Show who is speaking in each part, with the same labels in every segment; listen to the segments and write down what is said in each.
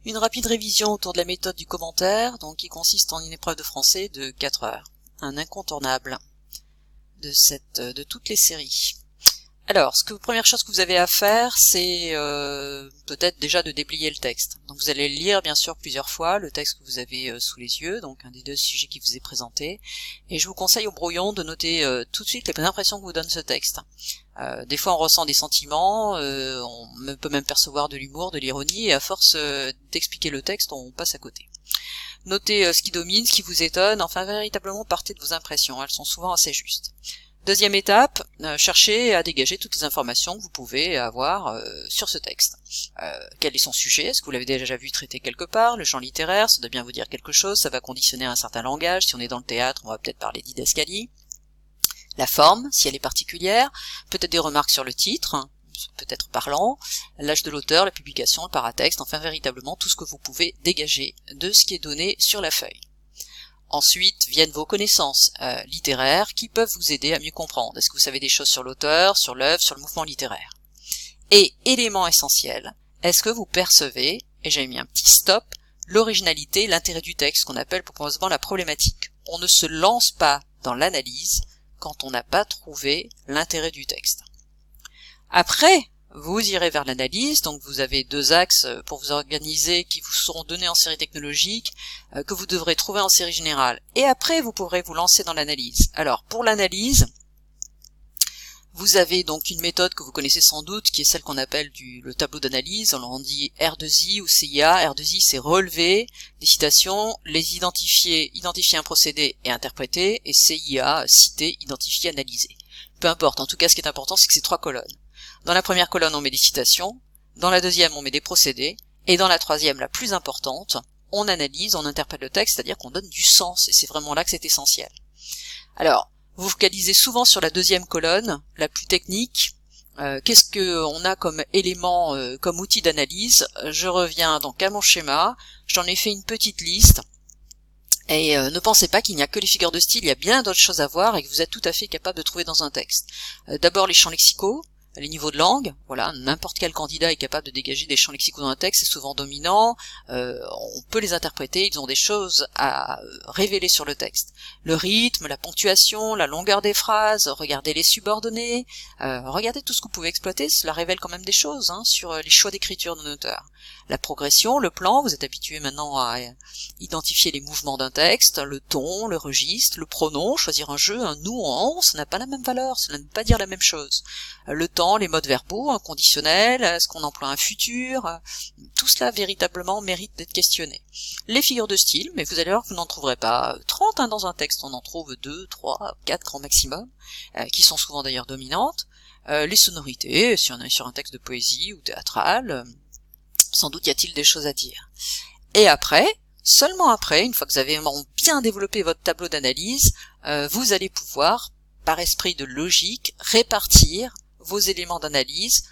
Speaker 1: Une rapide révision autour de la méthode du commentaire, donc qui consiste en une épreuve de français de 4 heures. Un incontournable de toutes les séries. Alors, première chose que vous avez à faire, c'est peut-être déjà de déplier le texte. Donc vous allez lire bien sûr plusieurs fois le texte que vous avez sous les yeux, donc un des deux sujets qui vous est présenté. Et je vous conseille au brouillon de noter tout de suite les impressions que vous donne ce texte. Des fois on ressent des sentiments, on peut même percevoir de l'humour, de l'ironie, et à force d'expliquer le texte, on passe à côté. Notez ce qui domine, ce qui vous étonne, enfin véritablement partez de vos impressions, elles sont souvent assez justes. Deuxième étape, cherchez à dégager toutes les informations que vous pouvez avoir sur ce texte. Quel est son sujet? Est-ce que vous l'avez déjà vu traité quelque part? Le genre littéraire, ça doit bien vous dire quelque chose, ça va conditionner un certain langage. Si on est dans le théâtre, on va peut-être parler didascalie. La forme, si elle est particulière, peut-être des remarques sur le titre, peut-être parlant, l'âge de l'auteur, la publication, le paratexte, enfin véritablement tout ce que vous pouvez dégager de ce qui est donné sur la feuille. Ensuite viennent vos connaissances littéraires qui peuvent vous aider à mieux comprendre. Est-ce que vous savez des choses sur l'auteur, sur l'œuvre, sur le mouvement littéraire? Et élément essentiel, est-ce que vous percevez, et j'ai mis un petit stop, l'originalité, l'intérêt du texte, qu'on appelle pompeusement la problématique. On ne se lance pas dans l'analyse quand on n'a pas trouvé l'intérêt du texte. Après, vous irez vers l'analyse, donc vous avez deux axes pour vous organiser qui vous seront donnés en série technologique, que vous devrez trouver en série générale. Et après, vous pourrez vous lancer dans l'analyse. Alors, pour l'analyse, vous avez donc une méthode que vous connaissez sans doute, qui est celle qu'on appelle le tableau d'analyse. On dit R2I ou CIA. R2I, c'est relever des citations, les identifier un procédé et interpréter, et CIA, citer, identifier, analyser. Peu importe, en tout cas, ce qui est important, c'est que c'est 3 colonnes. Dans la première colonne, on met des citations, dans la deuxième, on met des procédés, et dans la troisième, la plus importante, on analyse, on interprète le texte, c'est-à-dire qu'on donne du sens, et c'est vraiment là que c'est essentiel. Alors, vous focalisez souvent sur la deuxième colonne, la plus technique. Qu'est-ce qu'on a comme élément, comme outil d'analyse? Je reviens donc à mon schéma, j'en ai fait une petite liste, et ne pensez pas qu'il n'y a que les figures de style, il y a bien d'autres choses à voir, et que vous êtes tout à fait capable de trouver dans un texte. D'abord les champs lexicaux, les niveaux de langue, voilà, n'importe quel candidat est capable de dégager des champs lexicaux dans un texte, c'est souvent dominant, on peut les interpréter, ils ont des choses à révéler sur le texte. Le rythme, la ponctuation, la longueur des phrases, regardez les subordonnés, regardez tout ce que vous pouvez exploiter, cela révèle quand même des choses sur les choix d'écriture de l'auteur. La progression, le plan, vous êtes habitué maintenant à identifier les mouvements d'un texte, le ton, le registre, le pronom, choisir un je, un nous, un on, ça n'a pas la même valeur, cela ne veut pas dire la même chose. Le temps, les modes verbaux, un conditionnel, est-ce qu'on emploie un futur, tout cela véritablement mérite d'être questionné. Les figures de style, mais vous allez voir que vous n'en trouverez pas 30 dans un texte, on en trouve 2, 3, 4 grand maximum, qui sont souvent d'ailleurs dominantes. Les sonorités, si on est sur un texte de poésie ou théâtral, sans doute y a-t-il des choses à dire. Et après, seulement après, une fois que vous avez bien développé votre tableau d'analyse, vous allez pouvoir, par esprit de logique, répartir vos éléments d'analyse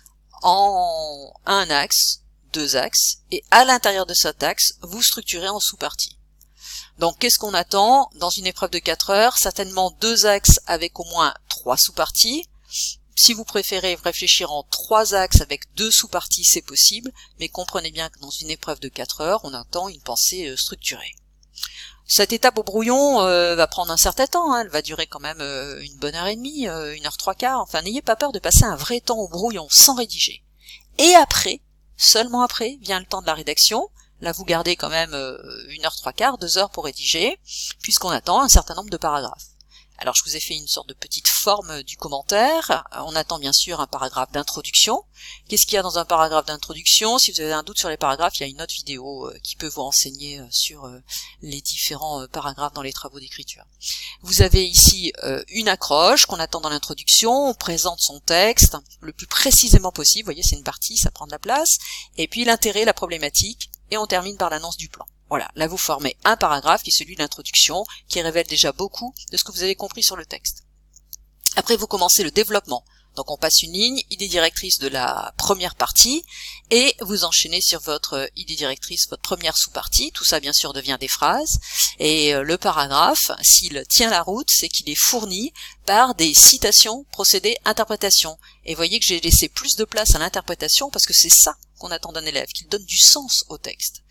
Speaker 1: en un axe, 2 axes, et à l'intérieur de cet axe, vous structurez en sous-parties. Donc qu'est-ce qu'on attend dans une épreuve de 4 heures? Certainement 2 axes avec au moins 3 sous-parties. Si vous préférez réfléchir en 3 axes avec 2 sous-parties, c'est possible, mais comprenez bien que dans une épreuve de 4 heures, on attend une pensée structurée. Cette étape au brouillon va prendre un certain temps, elle va durer quand même une bonne heure et demie, 1h03, enfin n'ayez pas peur de passer un vrai temps au brouillon sans rédiger. Et après, seulement après, vient le temps de la rédaction. Là vous gardez quand même 1h03, 2 heures pour rédiger, puisqu'on attend un certain nombre de paragraphes. Alors je vous ai fait une sorte de petite forme du commentaire, on attend bien sûr un paragraphe d'introduction. Qu'est-ce qu'il y a dans un paragraphe d'introduction? Si vous avez un doute sur les paragraphes, il y a une autre vidéo qui peut vous renseigner sur les différents paragraphes dans les travaux d'écriture. Vous avez ici une accroche qu'on attend dans l'introduction, on présente son texte le plus précisément possible, vous voyez c'est une partie, ça prend de la place, et puis l'intérêt, la problématique, et on termine par l'annonce du plan. Voilà, là vous formez un paragraphe qui est celui de l'introduction, qui révèle déjà beaucoup de ce que vous avez compris sur le texte. Après vous commencez le développement, donc on passe une ligne, idée directrice de la première partie, et vous enchaînez sur votre idée directrice, votre première sous-partie, tout ça bien sûr devient des phrases, et le paragraphe, s'il tient la route, c'est qu'il est fourni par des citations, procédés, interprétations. Et voyez que j'ai laissé plus de place à l'interprétation parce que c'est ça qu'on attend d'un élève, qu'il donne du sens au texte.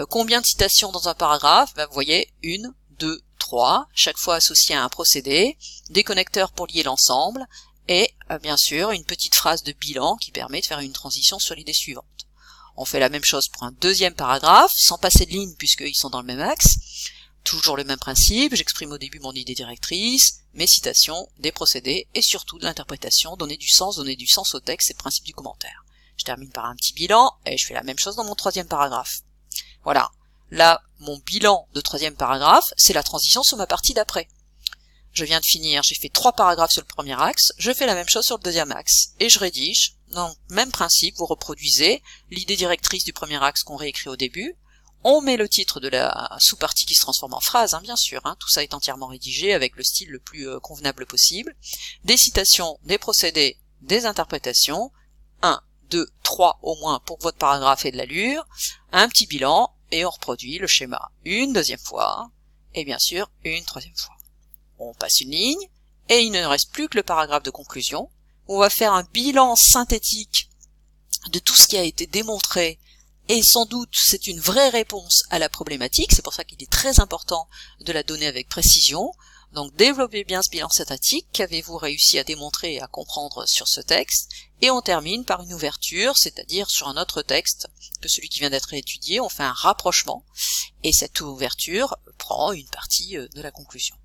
Speaker 1: Combien de citations dans un paragraphe? Vous voyez, 1, 2, 3, chaque fois associées à un procédé, des connecteurs pour lier l'ensemble, et bien sûr une petite phrase de bilan qui permet de faire une transition sur l'idée suivante. On fait la même chose pour un deuxième paragraphe, sans passer de ligne puisqu'ils sont dans le même axe. Toujours le même principe, j'exprime au début mon idée directrice, mes citations, des procédés, et surtout de l'interprétation, donner du sens au texte, c'est le principe du commentaire. Je termine par un petit bilan, et je fais la même chose dans mon troisième paragraphe. Voilà. Là, mon bilan de troisième paragraphe, c'est la transition sur ma partie d'après. Je viens de finir, j'ai fait 3 paragraphes sur le premier axe, je fais la même chose sur le deuxième axe, et je rédige. Donc, même principe, vous reproduisez l'idée directrice du premier axe qu'on réécrit au début, on met le titre de la sous-partie qui se transforme en phrase, bien sûr, tout ça est entièrement rédigé avec le style le plus convenable possible, des citations, des procédés, des interprétations, 1, 2, 3 au moins pour que votre paragraphe ait de l'allure, un petit bilan, et on reproduit le schéma une deuxième fois, et bien sûr une troisième fois. On passe une ligne, et il ne reste plus que le paragraphe de conclusion. On va faire un bilan synthétique de tout ce qui a été démontré, et sans doute c'est une vraie réponse à la problématique, c'est pour ça qu'il est très important de la donner avec précision. Donc développez bien ce bilan synthétique, qu'avez-vous réussi à démontrer et à comprendre sur ce texte, et on termine par une ouverture, c'est-à-dire sur un autre texte que celui qui vient d'être étudié, on fait un rapprochement, et cette ouverture prend une partie de la conclusion.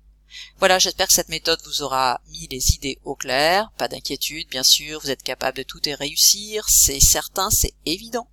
Speaker 1: Voilà, j'espère que cette méthode vous aura mis les idées au clair, pas d'inquiétude, bien sûr, vous êtes capable de tout et réussir, c'est certain, c'est évident.